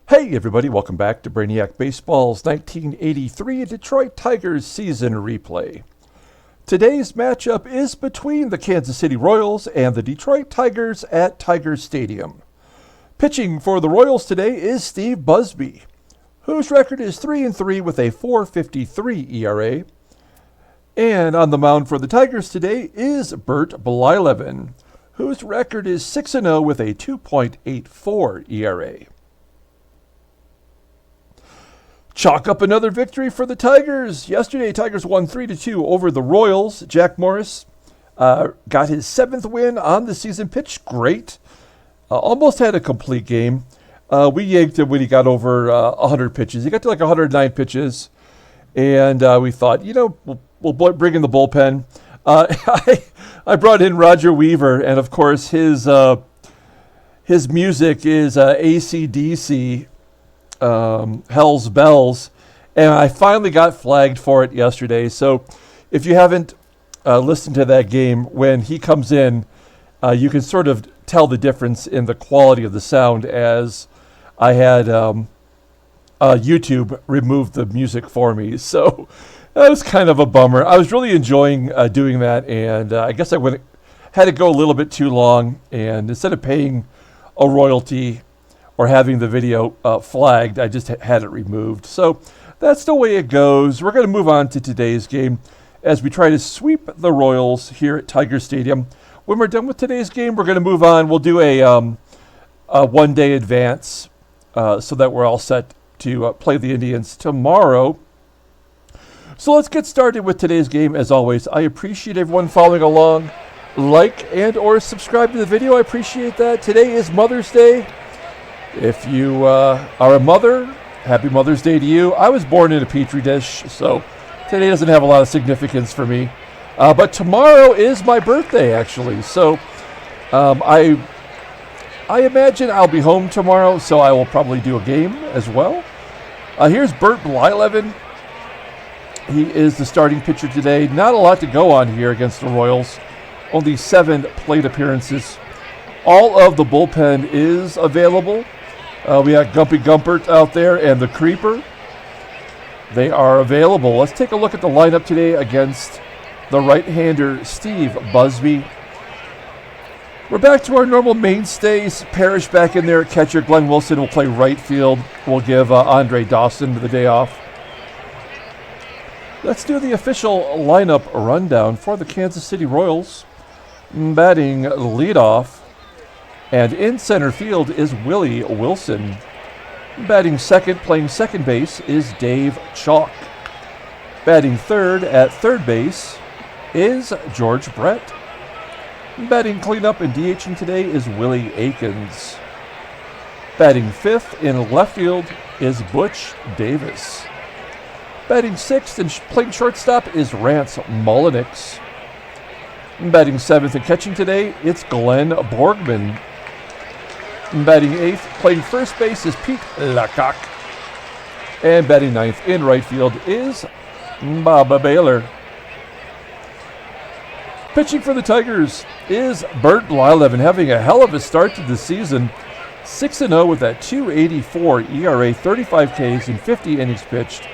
Hey everybody, welcome back to Brainiac Baseball's 1983 Detroit Tigers season replay. Today's matchup is between the Kansas City Royals and the Detroit Tigers at Tiger Stadium. Pitching for the Royals today is Steve Busby, whose record is 3-3 with a 4.53 ERA. And on the mound for the Tigers today is Bert Blyleven, whose record is 6-0 with a 2.84 ERA. Chalk up another victory for the Tigers. Yesterday, Tigers won 3-2 over the Royals. Jack Morris got his 7th win on the season. Pitched great. Almost had a complete game. We yanked him when he got over 100 pitches. He got to like 109 pitches. And we thought, we'll bring in the bullpen. I brought in Roger Weaver, and of course his music is AC/DC. Hell's Bells, and I finally got flagged for it yesterday. So if you haven't listened to that game, when he comes in, you can sort of tell the difference in the quality of the sound, as I had YouTube remove the music for me. So that was kind of a bummer. I was really enjoying doing that, and I guess I had to go a little bit too long, and instead of paying a royalty or having the video flagged, I just had it removed. So that's the way it goes. We're going to move on to today's game as we try to sweep the Royals here at Tiger Stadium. When we're done with today's game, we're going to move on. We'll do a one-day advance so that we're all set to play the Indians tomorrow. So let's get started with today's game. As always, I appreciate everyone following along. Like and or subscribe to the video. I appreciate that. Today is Mother's Day. If you are a mother, happy Mother's Day to you. I was born in a Petri dish, so today doesn't have a lot of significance for me. But tomorrow is my birthday, actually. So I imagine I'll be home tomorrow, so I will probably do a game as well. Here's Bert Blyleven. He is the starting pitcher today. Not a lot to go on here against the Royals. Only 7 plate appearances. All of the bullpen is available. We got Gumpy Gumpert out there and the Creeper. They are available. Let's take a look at the lineup today against the right-hander Steve Busby. We're back to our normal mainstays. Parrish back in there at catcher. Glenn Wilson will play right field. We'll give Andre Dawson the day off. Let's do the official lineup rundown for the Kansas City Royals. Batting leadoff. And in center field is Willie Wilson. Batting second, playing second base, is Dave Chalk. Batting third at third base is George Brett. Batting cleanup and DHing today is Willie Aikens. Batting fifth in left field is Butch Davis. Batting sixth and playing shortstop is Rance Mulliniks. Batting seventh and catching today, it's Glenn Borgmann. Batting eighth, playing first base, is Pete LaCock. And batting ninth in right field is Baylor. Pitching for the Tigers is Bert Blyleven, having a hell of a start to the season. 6-0 with that 2.84 ERA, 35 Ks in 50 innings pitched.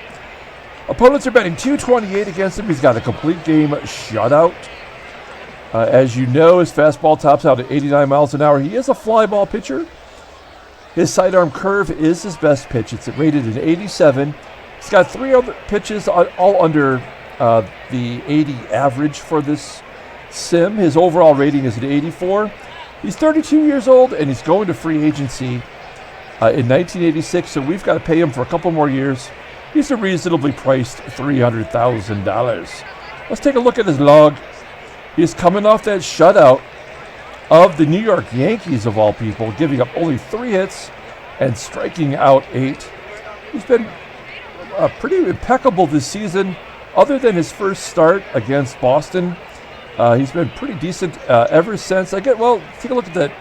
Opponents are batting .228 against him. He's got a complete game shutout. As you know, his fastball tops out at 89 miles an hour. He is a fly ball pitcher. His sidearm curve is his best pitch. It's rated at 87. He's got 3 other pitches all under the 80 average for this sim. His overall rating is at 84. He's 32 years old, and he's going to free agency in 1986, so we've got to pay him for a couple more years. He's a reasonably priced $300,000. Let's take a look at his log. He's coming off that shutout of the New York Yankees, of all people, giving up only 3 hits and striking out 8. He's been pretty impeccable this season. Other than his first start against Boston, he's been pretty decent ever since. Take a look at that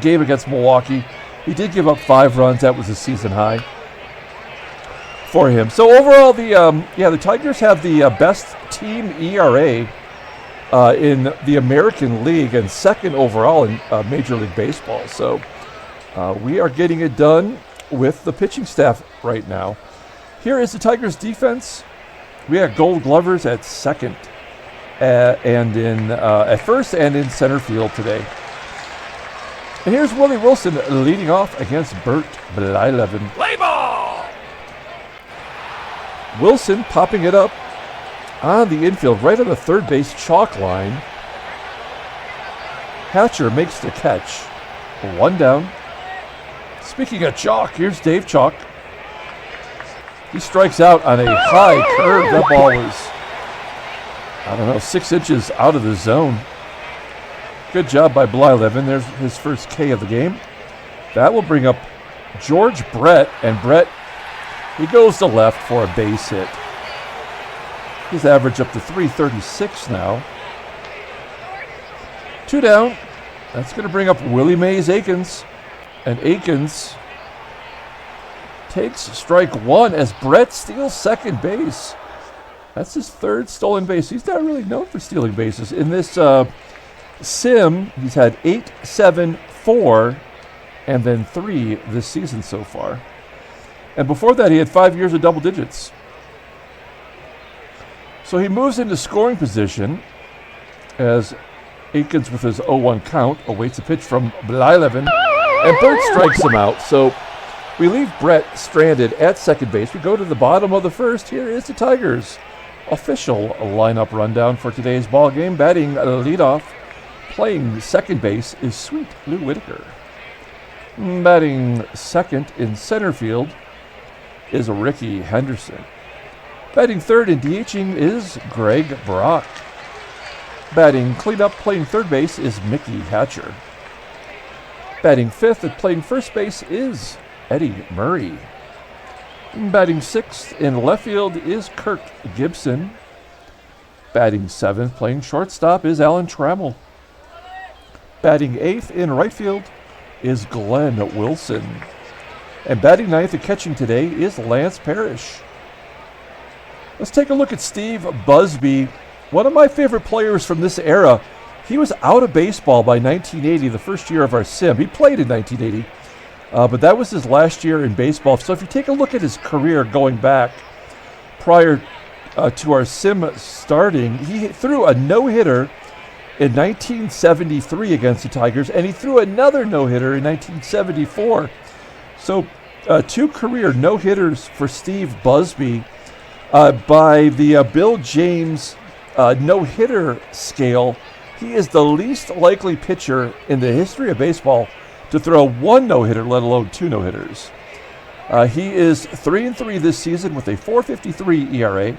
game against Milwaukee. He did give up 5 runs. That was a season high for him. So overall, the Tigers have the best team ERA in the American League and second overall in Major League Baseball. So we are getting it done with the pitching staff right now. Here is the Tigers' defense. We got Gold Glovers at second and in at first and in center field today. And here's Willie Wilson leading off against Bert Blyleven. Play ball! Wilson popping it up on the infield, right on the third base chalk line. Hatcher makes the catch. 1 down. Speaking of chalk, here's Dave Chalk. He strikes out on a high curve. That ball was, 6 inches out of the zone. Good job by Blyleven. There's his first K of the game. That will bring up George Brett, and Brett, he goes to left for a base hit. His average up to 336 now. 2 down. That's going to bring up Willie Mays Aikens. And Aikens takes strike 1 as Brett steals second base. That's his third stolen base. He's not really known for stealing bases. In this sim, he's had 8, 7, 4, and then 3 this season so far. And before that, he had 5 years of double digits. So he moves into scoring position as Aikens, with his 0-1 count, awaits a pitch from Blyleven, and Bert strikes him out. So we leave Brett stranded at second base. We go to the bottom of the first. Here is the Tigers' official lineup rundown for today's ball game. Batting leadoff, playing second base, is Sweet Lou Whitaker. Batting second in center field is Rickey Henderson. Batting third and DHing is Greg Brock. Batting cleanup, playing third base, is Mickey Hatcher. Batting fifth and playing first base is Eddie Murray. Batting sixth in left field is Kirk Gibson. Batting seventh, playing shortstop, is Alan Trammell. Batting eighth in right field is Glenn Wilson. And batting ninth and catching today is Lance Parrish. Let's take a look at Steve Busby, one of my favorite players from this era. He was out of baseball by 1980, the first year of our sim. He played in 1980, but that was his last year in baseball. So if you take a look at his career going back prior to our sim starting, he threw a no-hitter in 1973 against the Tigers, and he threw another no-hitter in 1974. So 2 career no-hitters for Steve Busby. By the Bill James no-hitter scale, he is the least likely pitcher in the history of baseball to throw 1 no-hitter, let alone 2 no-hitters. He is 3-3 this season with a .453 ERA,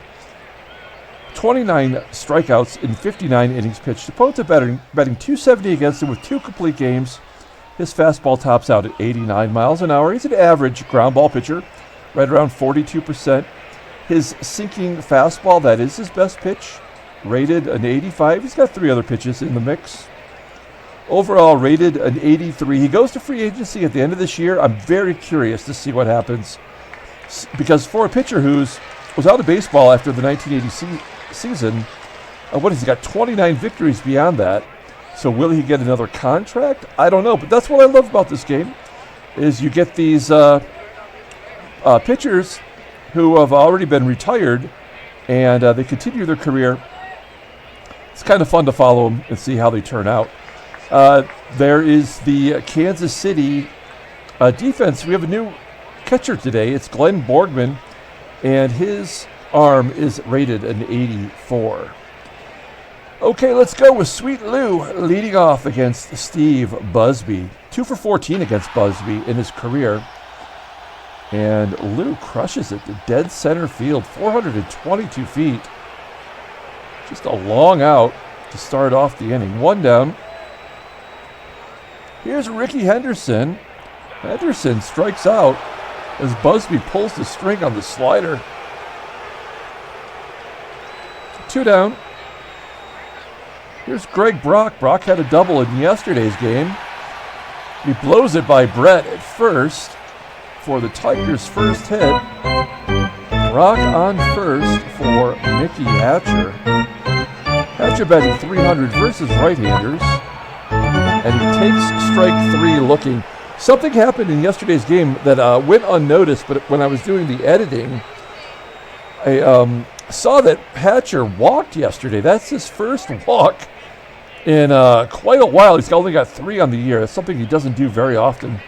29 strikeouts in 59 innings pitched. Opponents are batting .270 against him with 2 complete games. His fastball tops out at 89 miles an hour. He's an average ground ball pitcher, right around 42%. His sinking fastball, that is his best pitch, rated an 85. He's got 3 other pitches in the mix. Overall rated an 83. He goes to free agency at the end of this year. I'm very curious to see what happens, because for a pitcher who's was out of baseball after the 1980 season, what has he got? 29 victories beyond that. So will he get another contract? I don't know, but that's what I love about this game, is you get these pitchers who have already been retired, and they continue their career. It's kind of fun to follow them and see how they turn out. There is the Kansas City defense. We have a new catcher today. It's Glenn Borgmann, and his arm is rated an 84. Okay, let's go with Sweet Lou leading off against Steve Busby. 2 for 14 against Busby in his career. And Lou crushes it to dead center field, 422 feet. Just a long out to start off the inning. 1 down. Here's Rickey Henderson. Henderson strikes out as Busby pulls the string on the slider. 2 down. Here's Greg Brock. Brock had a double in yesterday's game. He blows it by Brett at first for the Tigers' first hit. Brock on first for Mickey Hatcher. Hatcher batting 300 versus right-handers. And he takes strike 3 looking. Something happened in yesterday's game that went unnoticed, but when I was doing the editing, I saw that Hatcher walked yesterday. That's his first walk in quite a while. He's only got 3 on the year. That's something he doesn't do very often.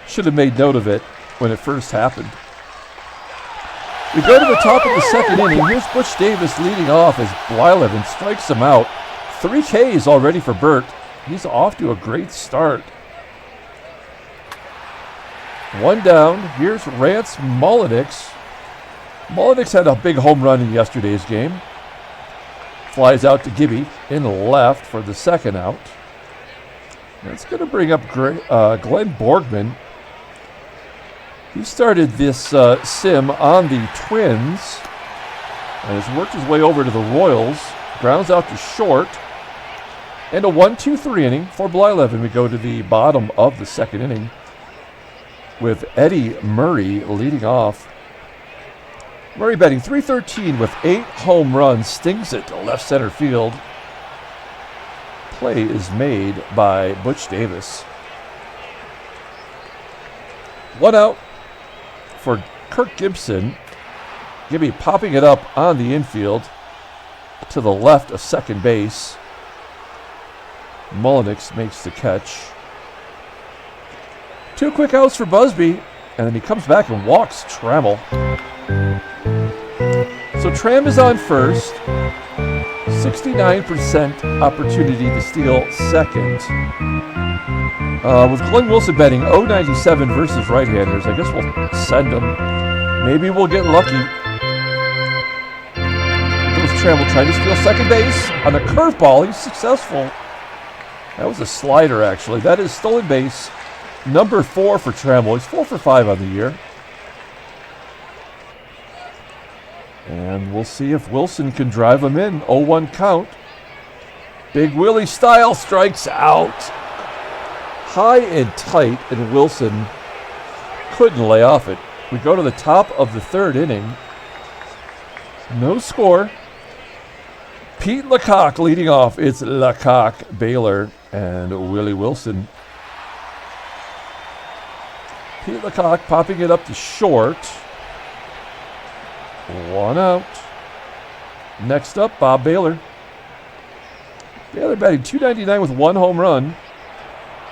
Should have made note of it when it first happened. We go to the top of the second inning. Here's Butch Davis leading off as Blyleven strikes him out. 3 Ks already for Burt. He's off to a great start. 1 down. Here's Rance Mulliniks. Mulliniks had a big home run in yesterday's game. Flies out to Gibby in the left for the second out. That's going to bring up Glenn Borgmann. He started this sim on the Twins and has worked his way over to the Royals. Grounds out to short. And a 1-2-3 inning for Blyleven. We go to the bottom of the second inning with Eddie Murray leading off. Murray batting .313 with 8 home runs, stings it to left center field. Play is made by Butch Davis. 1 out for Kirk Gibson. Gibby popping it up on the infield to the left of second base. Mulliniks makes the catch. 2 quick outs for Busby, and then he comes back and walks Trammell. So Tram is on first. 69% opportunity to steal second. With Glenn Wilson betting .097 versus right-handers, I guess we'll send him. Maybe we'll get lucky. Goes Trammell trying to steal second base on a curveball. He's successful. That was a slider, actually. That is stolen base number 4 for Trammell. He's 4 for 5 on the year. And we'll see if Wilson can drive him in. 0-1 count. Big Willie style strikes out. High and tight, and Wilson couldn't lay off it. We go to the top of the third inning. No score. Pete LaCock leading off. It's LaCock, Baylor, and Willie Wilson. Pete LaCock popping it up to short. 1 out. Next up, Bob Baylor. Baylor batting .299 with 1 home run.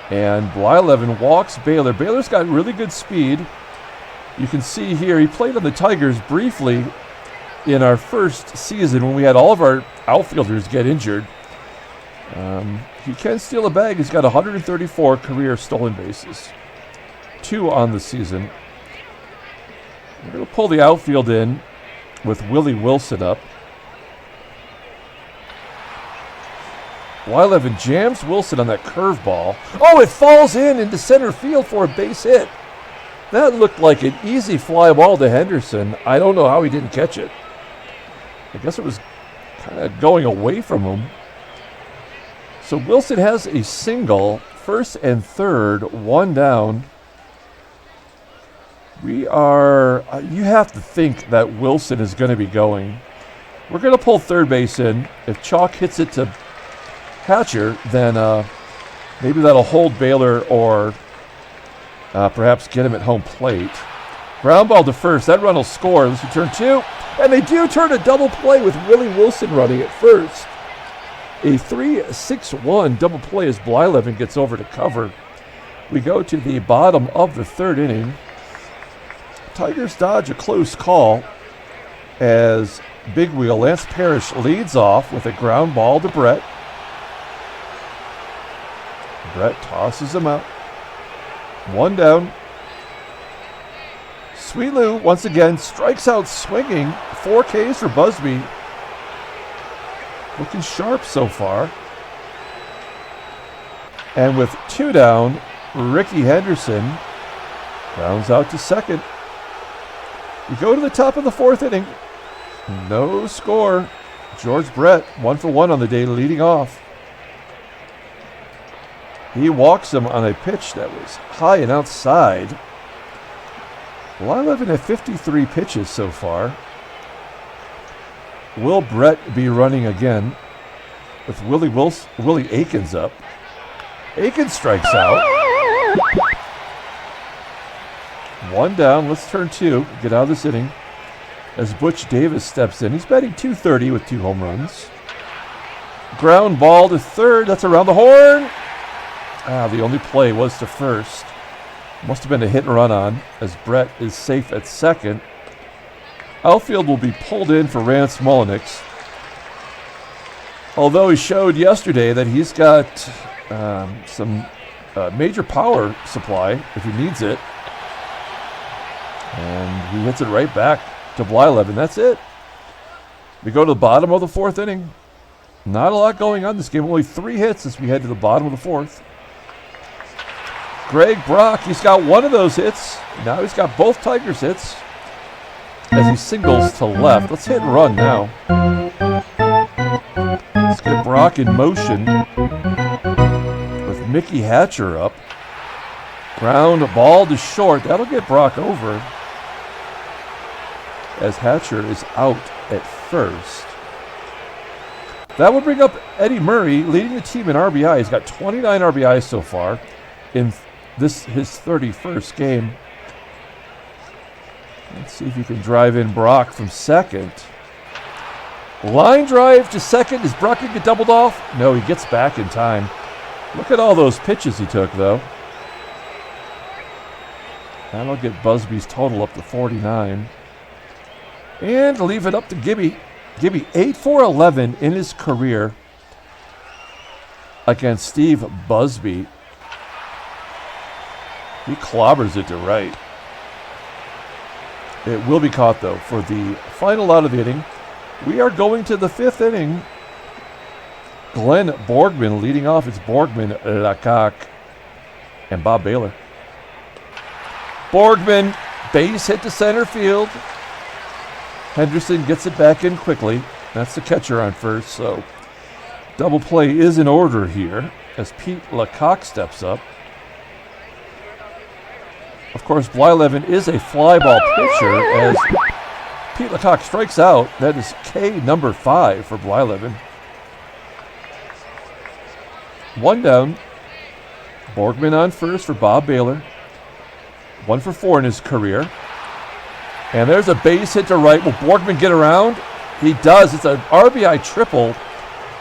And Blyleven walks Baylor. Baylor's got really good speed. You can see here, he played on the Tigers briefly in our first season when we had all of our outfielders get injured. He can steal a bag. He's got 134 career stolen bases. 2 on the season. We're going to pull the outfield in with Willie Wilson up. Blyleven jams Wilson on that curveball. Oh, it falls into center field for a base hit. That looked like an easy fly ball to Henderson. I don't know how he didn't catch it. I guess it was kind of going away from him. So Wilson has a single, first and third, 1 down. You have to think that Wilson is going to be going. We're going to pull third base in. If Chalk hits it to Hatcher, then maybe that'll hold Baylor or perhaps get him at home plate. Ground ball to first. That run will score. This will turn 2. And they do turn a double play with Willie Wilson running at first. A 3-6-1 double play as Blyleven gets over to cover. We go to the bottom of the third inning. Tigers dodge a close call as Big Wheel Lance Parrish leads off with a ground ball to Brett. Brett tosses him out. 1 down. Sweet Lou once again strikes out swinging. 4 Ks for Busby. Looking sharp so far. And with 2 down, Rickey Henderson rounds out to second. We go to the top of the fourth inning. No score. George Brett, 1 for 1 on the day, leading off. He walks him on a pitch that was high and outside. Blyleven at 53 pitches so far. Will Brett be running again with Willie Aikens up? Aikens strikes out. One down. Let's turn two. Get out of this inning. As Butch Davis steps in. He's batting .230 with 2 home runs. Ground ball to third. That's around the horn. The only play was to first. Must have been a hit and run on, as Brett is safe at second. Outfield will be pulled in for Rance Mulliniks. Although he showed yesterday that he's got some major power supply if he needs it. And he hits it right back to Blyleven. That's it. We go to the bottom of the 4th inning. Not a lot going on this game. Only 3 hits as we head to the bottom of the 4th. Greg Brock, he's got one of those hits. Now he's got both Tigers hits as he singles to left. Let's hit and run now. Let's get Brock in motion with Mickey Hatcher up. Ground ball to short. That'll get Brock over as Hatcher is out at first. That will bring up Eddie Murray, leading the team in RBI. He's got 29 RBIs so far in his 31st game. Let's see if he can drive in Brock from second. Line drive to second. Is Brock going to get doubled off? No, he gets back in time. Look at all those pitches he took, though. That'll get Busby's total up to 49. And leave it up to Gibby. Gibby 8-for-11 in his career against Steve Busby. He clobbers it to right. It will be caught, though, for the final out of the inning. We are going to the 5th inning. Glenn Borgmann leading off. It's Borgmann, LaCock, and Bob Baylor. Borgmann, base hit to center field. Henderson gets it back in quickly. That's the catcher on first, so double play is in order here as Pete LaCock steps up. Of course, Blyleven is a fly ball pitcher as Pete LaCock strikes out. That is K number 5 for Blyleven. One down. Borgmann on first for Bob Baylor. 1 for 4 in his career. And there's a base hit to right. Will Borgmann get around? He does. It's an RBI triple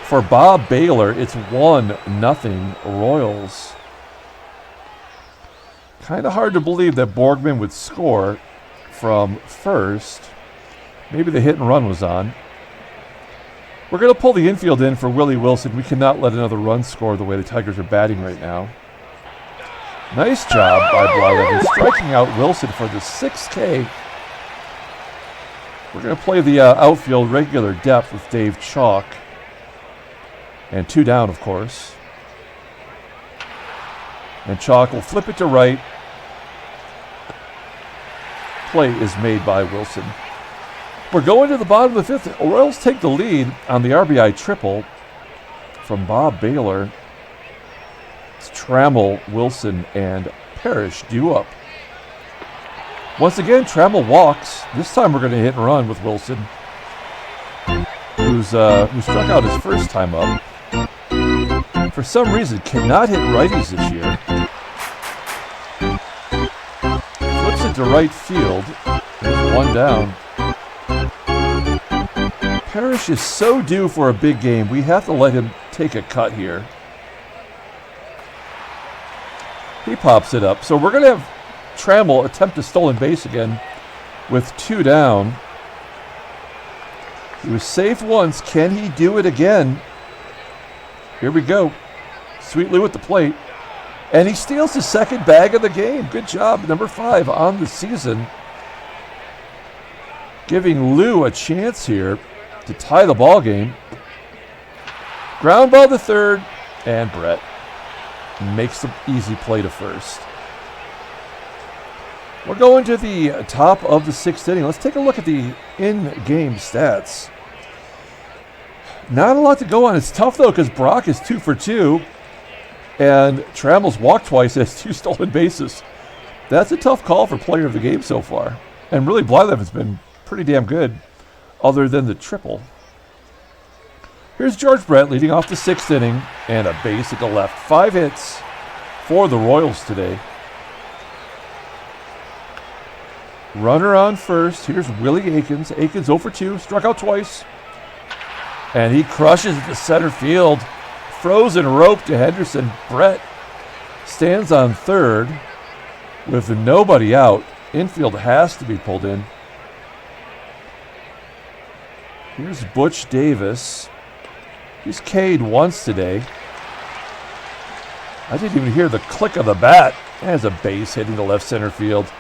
for Bob Baylor. It's 1-0 Royals. Kind of hard to believe that Borgmann would score from first. Maybe the hit and run was on. We're going to pull the infield in for Willie Wilson. We cannot let another run score the way the Tigers are batting right now. Nice job by Blyleven, striking out Wilson for the 6th K. We're going to play the outfield regular depth with Dave Chalk. And 2 down, of course. And Chalk will flip it to right. Play is made by Wilson. We're going to the bottom of the 5th. Royals take the lead on the RBI triple from Bob Baylor. It's Trammell, Wilson, and Parrish due up. Once again, Trammell walks. This time we're going to hit and run with Wilson, who struck out his first time up. For some reason, cannot hit righties this year. Flips it to right field. There's 1 down. Parrish is so due for a big game. We have to let him take a cut here. He pops it up. So we're going to have Trammell attempt a stolen base again with 2 down. He was safe once. Can he do it again? Here we go. Sweet Lou at the plate. And he steals his 2nd bag of the game. Good job. Number 5 on the season. Giving Lou a chance here to tie the ball game. Ground ball to third. And Brett makes the easy play to first. We're going to the top of the 6th inning. Let's take a look at the in-game stats. Not a lot to go on. It's tough, though, because Brock is 2 for 2, and Trammell's walked twice, has 2 stolen bases. That's a tough call for player of the game so far. And really, Blyleven's been pretty damn good, other than the triple. Here's George Brett leading off the 6th inning, and a base at the left. 5 hits for the Royals today. Runner on first. Here's Willie Aikens. Aikens 0 for 2. Struck out twice. And he crushes it to center field. Frozen rope to Henderson. Brett stands on third with nobody out. Infield has to be pulled in. Here's Butch Davis. He's K'd once today. I didn't even hear the click of the bat. There's a base hitting to left center field.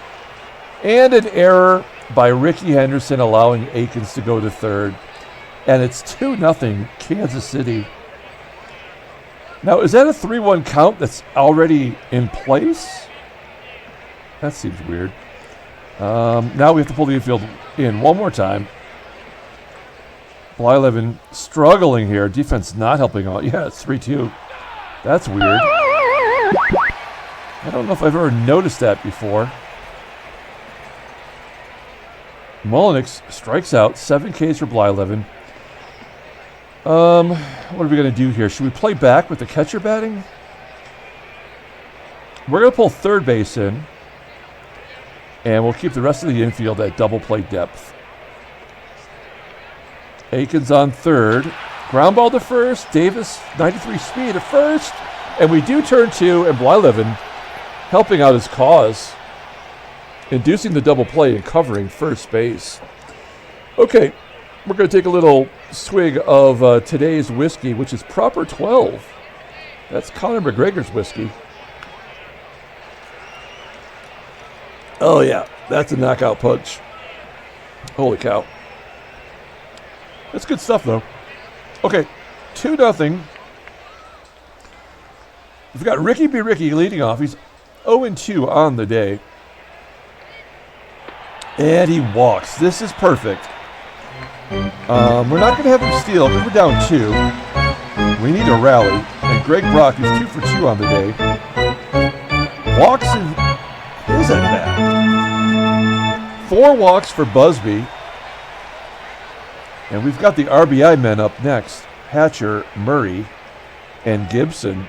And an error by Rickey Henderson allowing Aikens to go to third. And it's 2-0 Kansas City. Now, is that a 3-1 count that's already in place? That seems weird. Now we have to pull the infield in one more time. Blyleven struggling here. Defense not helping out. Yeah, it's 3-2. That's weird. I don't know if I've ever noticed that before. Mulliniks strikes out. 7 Ks for Blyleven. What are we going to do here? Should we play back with the catcher batting? We're going to pull third base in. And we'll keep the rest of the infield at double play depth. Aikens on third. Ground ball to first. Davis, 93 speed at first. And we do turn two, and Blyleven helping out his cause, inducing the double play and covering first base. Okay, we're going to take a little swig of today's whiskey, which is Proper 12. That's Conor McGregor's whiskey. Oh, yeah, that's a knockout punch. Holy cow. That's good stuff, though. Okay, 2-0. We've got Rickey B. Rickey leading off. He's 0-2 on the day. And he walks. This is perfect. We're not going to have him steal because we're down 2. We need a rally. And Greg Brock is 2 for 2 on the day. Walks in his at bat. 4 walks for Busby. And we've got the RBI men up next. Hatcher, Murray, and Gibson.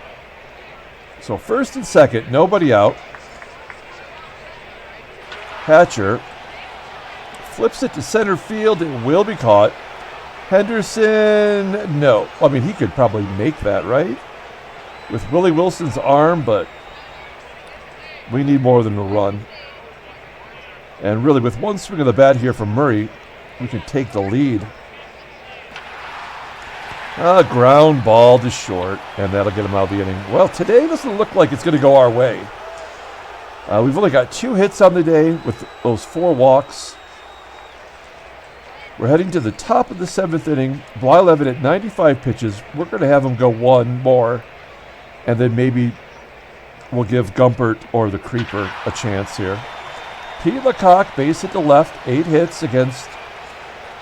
So first and second, nobody out. Hatcher flips it to center field. It will be caught. Henderson, no. I mean, he could probably make that, right? With Willie Wilson's arm, but we need more than a run. And really, with one swing of the bat here from Murray, we can take the lead. A ground ball to short, and that'll get him out of the inning. Well, today doesn't look like it's going to go our way. We've only got 2 hits on the day with those 4 walks. We're heading to the top of the 7th inning. Blyleven at 95 pitches. We're going to have him go 1 more, and then maybe we'll give Gumpert or the Creeper a chance here. Pete LaCock, base hit to left, 8 hits against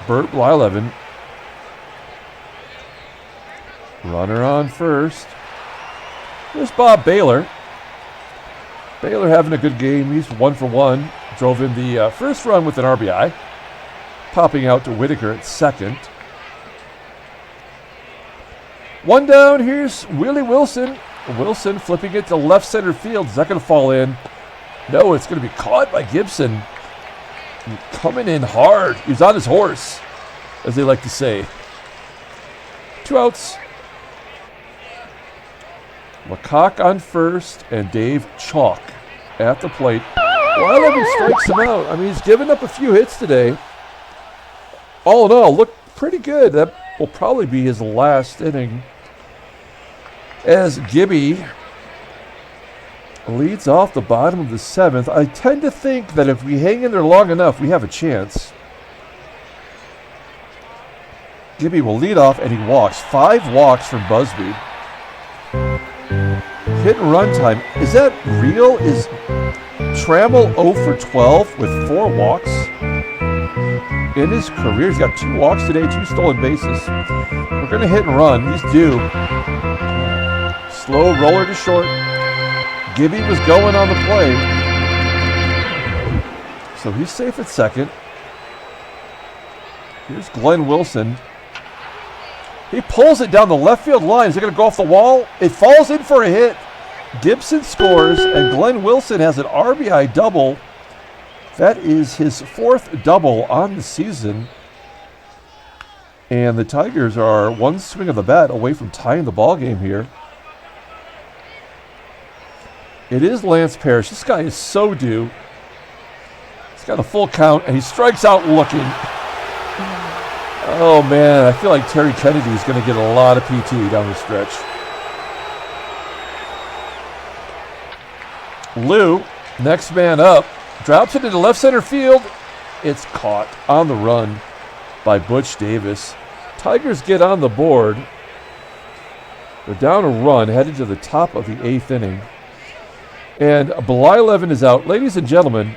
Bert Blyleven. Runner on first. There's Bob Baylor. Baylor having a good game. He's 1 for 1. Drove in the first run with an RBI. Popping out to Whitaker at second. 1 down. Here's Willie Wilson. Wilson flipping it to left center field. Is that going to fall in? No, it's going to be caught by Gibson. Coming in hard. He's on his horse, as they like to say. 2 outs. LaCock on first, and Dave Chalk at the plate. Blyleven strikes him out. I mean, he's given up a few hits today. All in all, looked pretty good. That will probably be his last inning. As Gibby leads off the bottom of the 7th. I tend to think that if we hang in there long enough, we have a chance. Gibby will lead off, and he walks. 5 walks from Busby. Hit and run time. Is that real? Is Trammell 0 for 12 with 4 walks in his career? He's got 2 walks today, 2 stolen bases. We're going to hit and run. He's due. Slow roller to short. Gibby was going on the play. So he's safe at second. Here's Glenn Wilson. He pulls it down the left field line. Is it going to go off the wall? It falls in for a hit. Gibson scores, and Glenn Wilson has an RBI double. That is his 4th double on the season. And the Tigers are one swing of the bat away from tying the ball game here. It is Lance Parrish. This guy is so due. He's got a full count, and he strikes out looking. Oh, man, I feel like Terry Kennedy is going to get a lot of PT down the stretch. Lou, next man up, drops it into left center field. It's caught on the run by Butch Davis. Tigers get on the board. They're down a run, headed to the top of the 8th inning. And Blyleven is out. Ladies and gentlemen,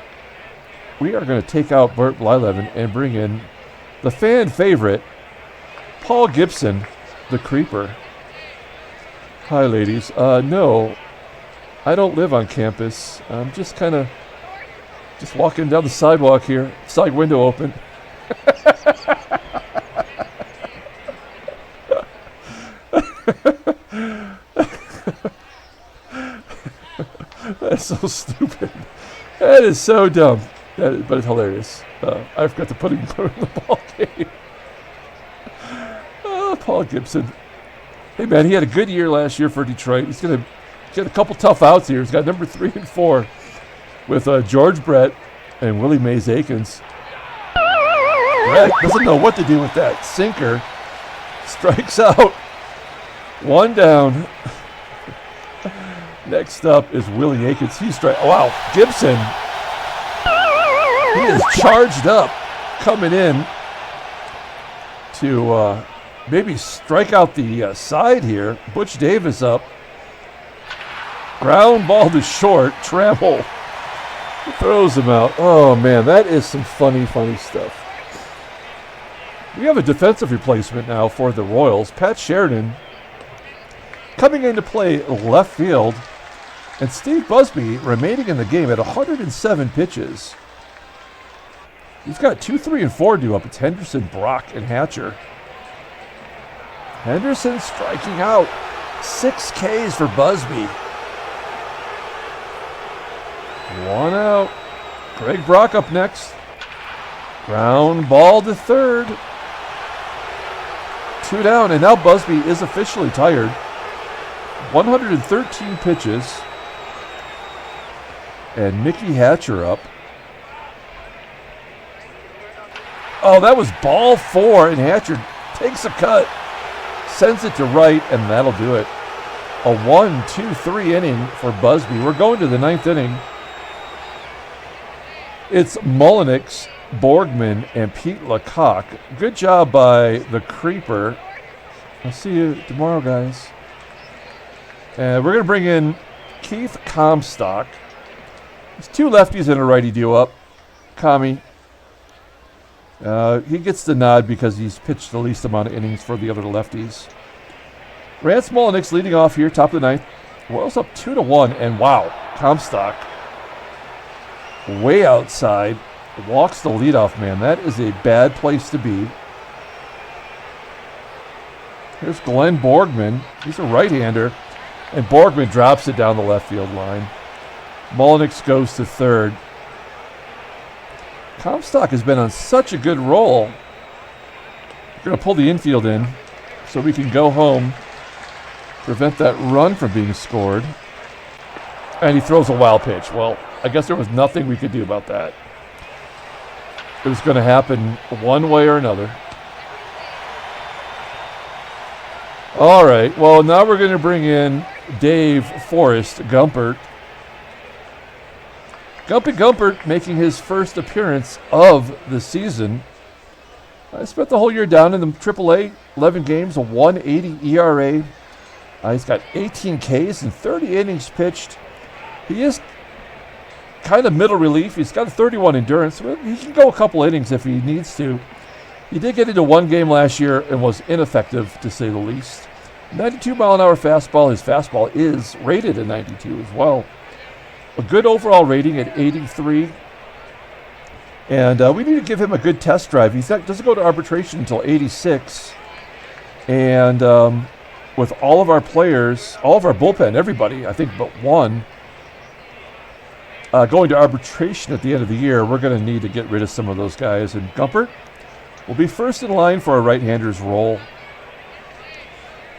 we are going to take out Bert Blyleven and bring in the fan favorite, Paul Gibson, the creeper. Hi, ladies. No, I don't live on campus. I'm just walking down the sidewalk here. Side window open. That's so stupid. That is so dumb. But it's hilarious. I forgot to put him in the ball game. Paul Gibson. Hey, man, he had a good year last year for Detroit. He's going to get a couple tough outs here. He's got number 3 and 4 with George Brett and Willie Mays Aikens. Brett doesn't know what to do with that sinker. Strikes out. 1 down. Next up is Willie Aikens. Wow, Gibson. He is charged up, coming in to maybe strike out the side here. Butch Davis up. Ground ball to short. Trammell throws him out. Oh, man, that is some funny stuff. We have a defensive replacement now for the Royals. Pat Sheridan coming in to play left field. And Steve Busby remaining in the game at 107 pitches. He's got 2, 3, and 4 due up. It's Henderson, Brock, and Hatcher. Henderson striking out. 6 Ks for Busby. 1 out. Greg Brock up next. Ground ball to third. 2 down, and now Busby is officially tired. 113 pitches. And Mickey Hatcher up. Oh, that was ball 4, and Hatcher takes a cut, sends it to right, and that'll do it. A 1-2-3 inning for Busby. We're going to the 9th inning. It's Mulliniks, Borgmann, and Pete LaCock. Good job by the creeper. I'll see you tomorrow, guys. And we're going to bring in Keith Comstock. There's 2 lefties and a righty due up. Kami. He gets the nod because he's pitched the least amount of innings for the other lefties. Rance Mulliniks leading off here, top of the 9th. Royals up 2-1, and wow, Comstock way outside. Walks the leadoff man. That is a bad place to be. Here's Glenn Borgmann. He's a right-hander. And Borgmann drops it down the left field line. Mulliniks goes to third. Comstock has been on such a good roll. We're going to pull the infield in so we can go home, prevent that run from being scored. And he throws a wild pitch. Well, I guess there was nothing we could do about that. It was going to happen one way or another. All right, well, now we're going to bring in Dave Forrest Gumpert. Gumpert making his first appearance of the season. I spent the whole year down in the AAA, 11 games, a 1.80 ERA. He's got 18 Ks and 30 innings pitched. He is kind of middle relief. He's got a 31 endurance. He can go a couple innings if he needs to. He did get into one game last year and was ineffective, to say the least. 92-mile-an-hour fastball. His fastball is rated at 92 as well. A good overall rating at 83. And we need to give him a good test drive. He doesn't go to arbitration until 86. And with all of our players, all of our bullpen, everybody, I think but one, going to arbitration at the end of the year, we're going to need to get rid of some of those guys. And Gumpert will be first in line for a right-hander's role.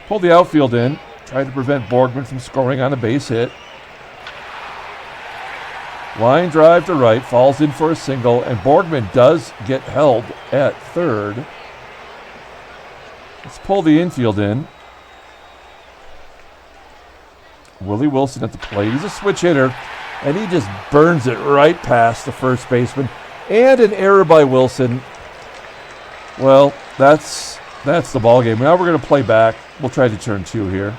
Pull the outfield in, try to prevent Borgmann from scoring on a base hit. Line drive to right, falls in for a single, and Borgmann does get held at third. Let's pull the infield in. Willie Wilson at the plate. He's a switch hitter, and he just burns it right past the first baseman. And an error by Wilson. Well, that's the ball game. Now we're going to play back. We'll try to turn 2 here.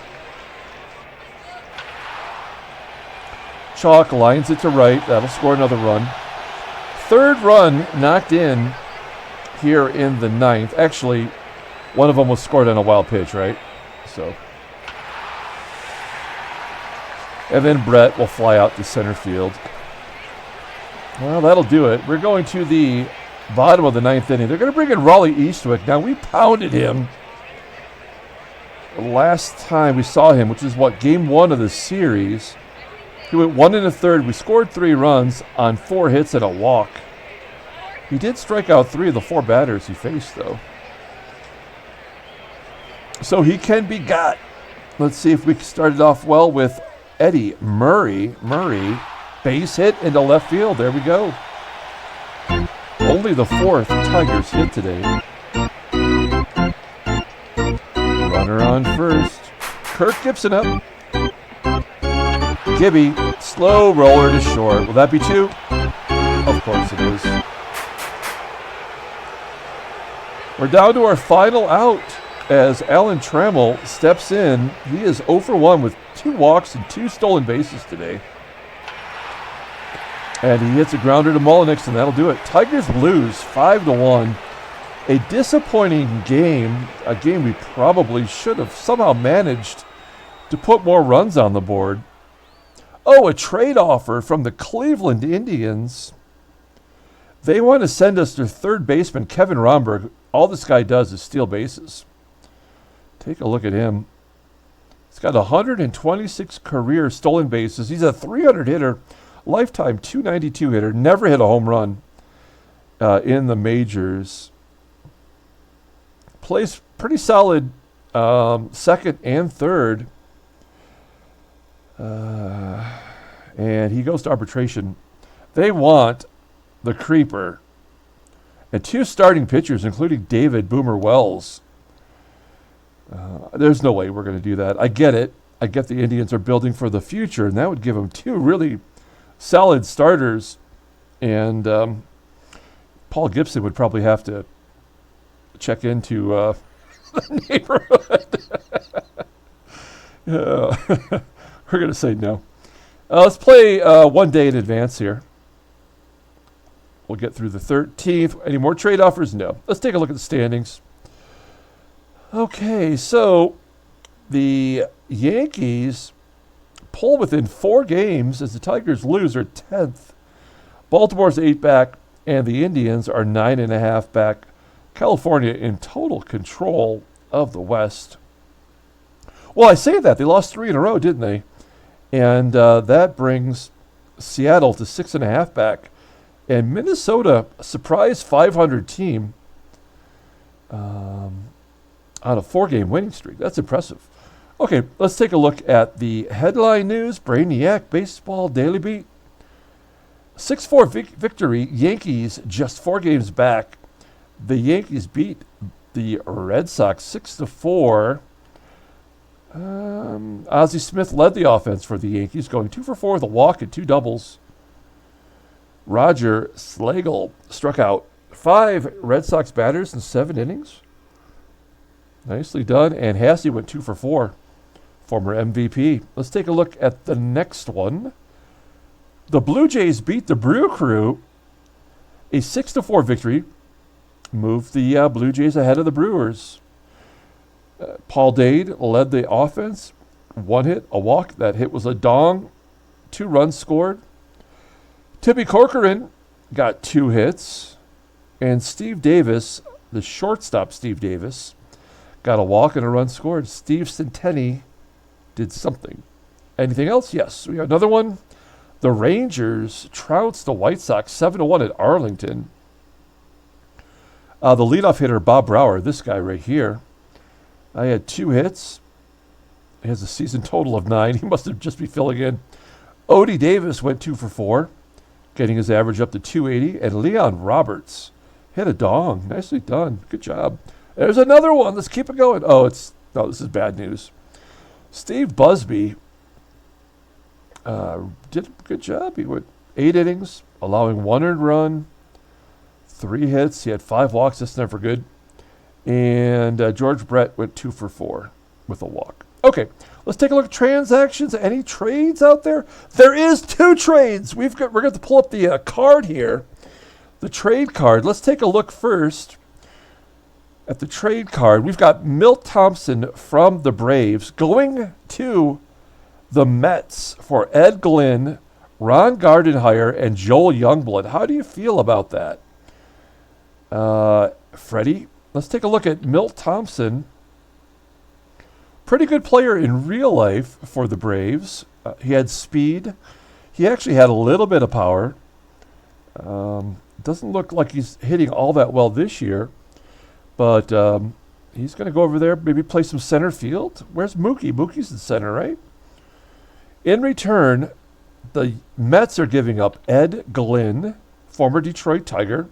Chalk lines it to right. That'll score another run. Third run knocked in here in the 9th. Actually, one of them was scored on a wild pitch, right? So, and then Brett will fly out to center field. Well, that'll do it. We're going to the bottom of the 9th inning. They're going to bring in Raleigh Eastwick. Now, we pounded him last time we saw him, which is game 1 of the series. He went 1 1/3. We scored 3 runs on 4 hits and a walk. He did strike out 3 of the 4 batters he faced, though. So he can be got. Let's see if we started off well with Eddie Murray. Base hit into left field. There we go. Only the 4th Tigers hit today. Runner on first. Kirk Gibson up. Gibby, slow roller to short. Will that be 2? Of course it is. We're down to our final out as Alan Trammell steps in. He is 0 for 1 with 2 walks and 2 stolen bases today. And he hits a grounder to Mulliniks, and that'll do it. Tigers lose 5-1. A disappointing game. A game we probably should have somehow managed to put more runs on the board. Oh, a trade offer from the Cleveland Indians. They want to send us their 3rd baseman, Kevin Romberg. All this guy does is steal bases. Take a look at him. He's got 126 career stolen bases. He's a 300 hitter, lifetime 292 hitter. Never hit a home run in the majors. Plays pretty solid 2nd and 3rd. And he goes to arbitration. They want the creeper and 2 starting pitchers, including David Boomer Wells. There's no way we're going to do that. I get it. I get the Indians are building for the future, and that would give them 2 really solid starters. And Paul Gibson would probably have to check into the neighborhood. We're going to say no. Let's play 1 day in advance here. We'll get through the 13th. Any more trade offers? No. Let's take a look at the standings. Okay, so the Yankees pull within 4 games as the Tigers lose their 10th. Baltimore's 8 back, and the Indians are 9.5 back. California in total control of the West. Well, I say that. They lost 3 in a row, didn't they? And that brings Seattle to 6.5 back. And Minnesota, a surprise 500 team on a 4-game winning streak. That's impressive. Okay, let's take a look at the headline news. Brainiac Baseball Daily Beat. 6-4 victory. Yankees just 4 games back. The Yankees beat the Red Sox 6-4. Ozzie Smith led the offense for the Yankees, going 2 for 4 with a walk and 2 doubles. Roger Slagle struck out 5 Red Sox batters in 7 innings. Nicely done. And Hassey went 2 for 4, former MVP. Let's take a look at the next one. The Blue Jays beat the Brew Crew. A 6-4 victory moved the Blue Jays ahead of the Brewers. Paul Dade led the offense. 1 hit, a walk. That hit was a dong. 2 runs scored. Tippy Corcoran got 2 hits. And Steve Davis, the shortstop Steve Davis, got a walk and a run scored. Steve Centeni did something. Anything else? Yes. We got another one. The Rangers trounced the White Sox 7-1 at Arlington. The leadoff hitter, Bob Brower, this guy right here, I had 2 hits. He has a season total of 9. He must have just be filling in. Odie Davis went 2 for 4, getting his average up to 280. And Leon Roberts hit a dong. Nicely done. Good job. There's another one. Let's keep it going. This is bad news. Steve Busby did a good job. He went 8 innings, allowing 1 earned run, 3 hits. He had 5 walks. That's never good. And George Brett went 2 for 4 with a walk. Okay, let's take a look at transactions. Any trades out there? There is 2 trades. We're going to pull up the card here, the trade card. Let's take a look first at the trade card. We've got Milt Thompson from the Braves going to the Mets for Ed Glynn, Ron Gardenhire, and Joel Youngblood. How do you feel about that? Freddie, let's take a look at Milt Thompson. Pretty good player in real life for the Braves. He had speed. He actually had a little bit of power. Doesn't look like he's hitting all that well this year, but he's going to go over there, maybe play some center field. Where's Mookie? Mookie's in center, right? In return, the Mets are giving up Ed Glynn, former Detroit Tiger,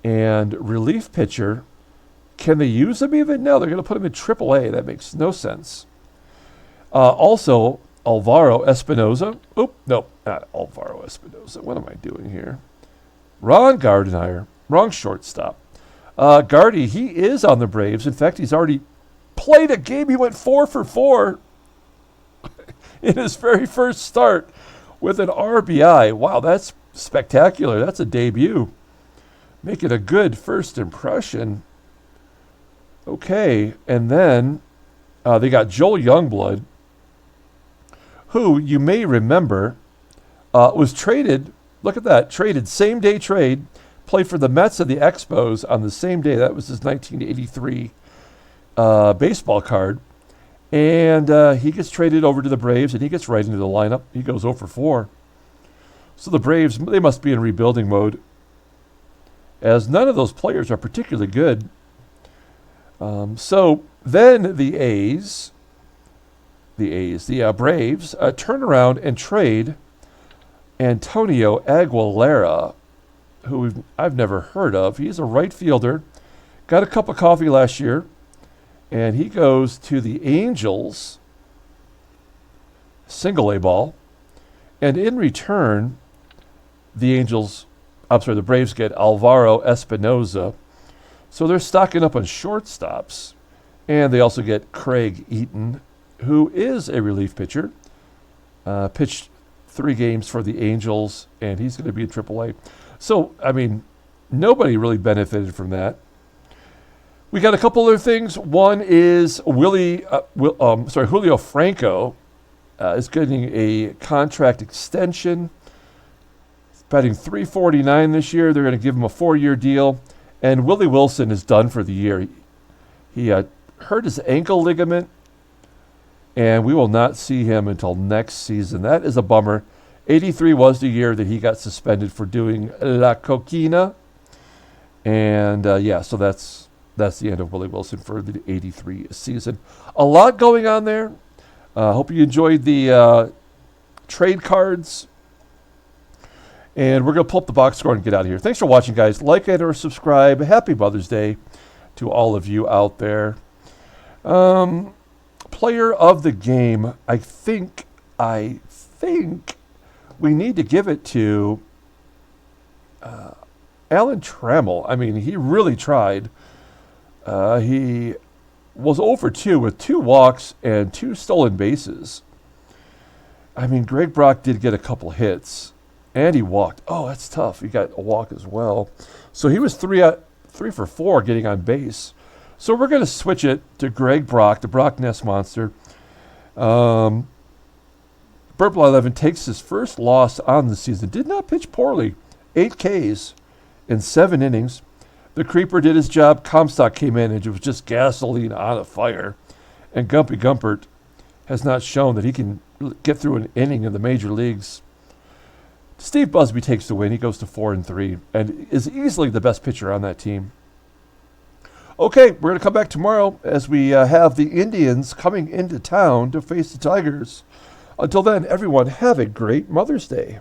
and relief pitcher. Can they use him even? No, they're going to put him in AAA. That makes no sense. Also, Alvaro Espinoza. No, not Alvaro Espinoza. What am I doing here? Ron Gardenhire. Wrong shortstop. Gardy, he is on the Braves. In fact, he's already played a game. He went 4 for 4 in his very first start with an RBI. Wow, that's spectacular. That's a debut. Making a good first impression. Okay, and then they got Joel Youngblood, who you may remember was traded. Look at that, traded, same-day trade, played for the Mets and the Expos on the same day. That was his 1983 baseball card. And he gets traded over to the Braves, and he gets right into the lineup. He goes 0 for 4. So the Braves, they must be in rebuilding mode, as none of those players are particularly good. So then the Braves turn around and trade Antonio Aguilera, who I've never heard of. He's a right fielder, got a cup of coffee last year, and he goes to the Angels, single A ball, and in return, the Braves get Alvaro Espinoza. So they're stocking up on shortstops. And they also get Craig Eaton, who is a relief pitcher. Pitched 3 games for the Angels, and he's going to be in AAA. So, I mean, nobody really benefited from that. We got a couple other things. One is Julio Franco is getting a contract extension. He's batting .349 this year. They're going to give him a 4-year deal. And Willie Wilson is done for the year. He hurt his ankle ligament, and we will not see him until next season. That is a bummer. 83 was the year that he got suspended for doing La Coquina. And, so that's the end of Willie Wilson for the 83 season. A lot going on there. Hope you enjoyed the trade cards. And we're going to pull up the box score and get out of here. Thanks for watching, guys. Like it or subscribe. Happy Mother's Day to all of you out there. Player of the game, I think we need to give it to Alan Trammell. I mean, he really tried. He was 0 for 2 with 2 walks and 2 stolen bases. I mean, Greg Brock did get a couple hits. And he walked. Oh, that's tough. He got a walk as well. So he was 3 for 4 getting on base. So we're going to switch it to Greg Brock, the Brock Nest Monster. Burt Blyleven takes his first loss on the season. Did not pitch poorly. 8 Ks in 7 innings. The Creeper did his job. Comstock came in and it was just gasoline on a fire. And Gumpy Gumpert has not shown that he can get through an inning in the major leagues. Steve Busby takes the win. He goes to 4-3 and is easily the best pitcher on that team. Okay, we're going to come back tomorrow as we have the Indians coming into town to face the Tigers. Until then, everyone, have a great Mother's Day.